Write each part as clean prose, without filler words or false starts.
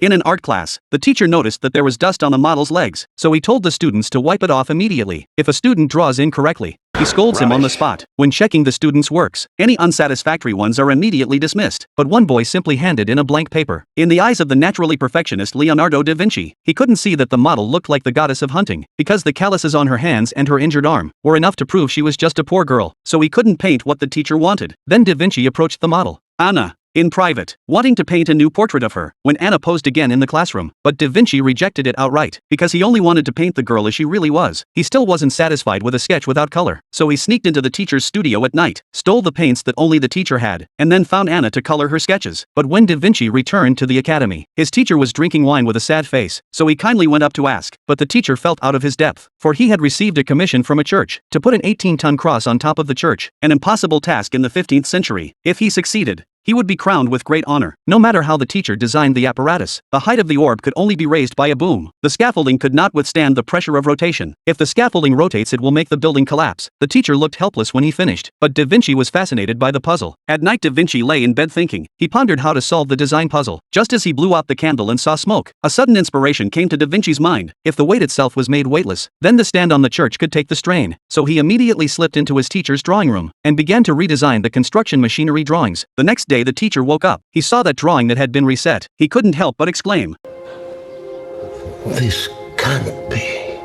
In an art class, the teacher noticed that there was dust on the model's legs, so he told the students to wipe it off immediately. If a student draws incorrectly, he scolds him on the spot. When checking the students' works, any unsatisfactory ones are immediately dismissed. But one boy simply handed in a blank paper. In the eyes of the naturally perfectionist Leonardo da Vinci, he couldn't see that the model looked like the goddess of hunting, because the calluses on her hands and her injured arm were enough to prove she was just a poor girl, so he couldn't paint what the teacher wanted. Then da Vinci approached the model, Anna, in private, wanting to paint a new portrait of her, when Anna posed again in the classroom. But Da Vinci rejected it outright, because he only wanted to paint the girl as she really was. He still wasn't satisfied with a sketch without color, so he sneaked into the teacher's studio at night, stole the paints that only the teacher had, and then found Anna to color her sketches. But when Da Vinci returned to the academy, his teacher was drinking wine with a sad face, so he kindly went up to ask, but the teacher felt out of his depth, for he had received a commission from a church to put an 18-ton cross on top of the church, an impossible task in the 15th century. If he succeeded, he would be crowned with great honor. No matter how the teacher designed the apparatus, the height of the orb could only be raised by a boom. The scaffolding could not withstand the pressure of rotation. If the scaffolding rotates, it will make the building collapse. The teacher looked helpless when he finished, but Da Vinci was fascinated by the puzzle. At night, Da Vinci lay in bed thinking. He pondered how to solve the design puzzle. Just as he blew out the candle and saw smoke, a sudden inspiration came to Da Vinci's mind. If the weight itself was made weightless, then the stand on the church could take the strain. So he immediately slipped into his teacher's drawing room and began to redesign the construction machinery drawings. The next day, the teacher woke up. He saw that drawing that had been reset. He couldn't help but exclaim, "This can't be."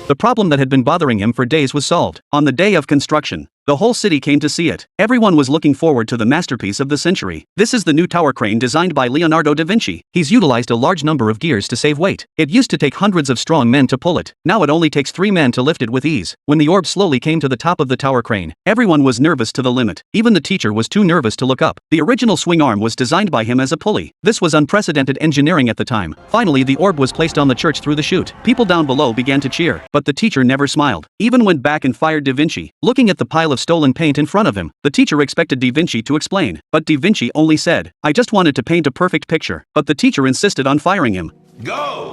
The problem that had been bothering him for days was solved. On the day of construction, the whole city came to see it. Everyone was looking forward to the masterpiece of the century. This is the new tower crane designed by Leonardo da Vinci. He's utilized a large number of gears to save weight. It used to take hundreds of strong men to pull it. Now it only takes 3 men to lift it with ease. When the orb slowly came to the top of the tower crane, everyone was nervous to the limit. Even the teacher was too nervous to look up. The original swing arm was designed by him as a pulley. This was unprecedented engineering at the time. Finally, the orb was placed on the church through the chute. People down below began to cheer, but the teacher never smiled. Even went back and fired Da Vinci. Looking at the pile of stolen paint in front of him, the teacher expected Da Vinci to explain, but Da Vinci only said, "I just wanted to paint a perfect picture." But the teacher insisted on firing him. Go!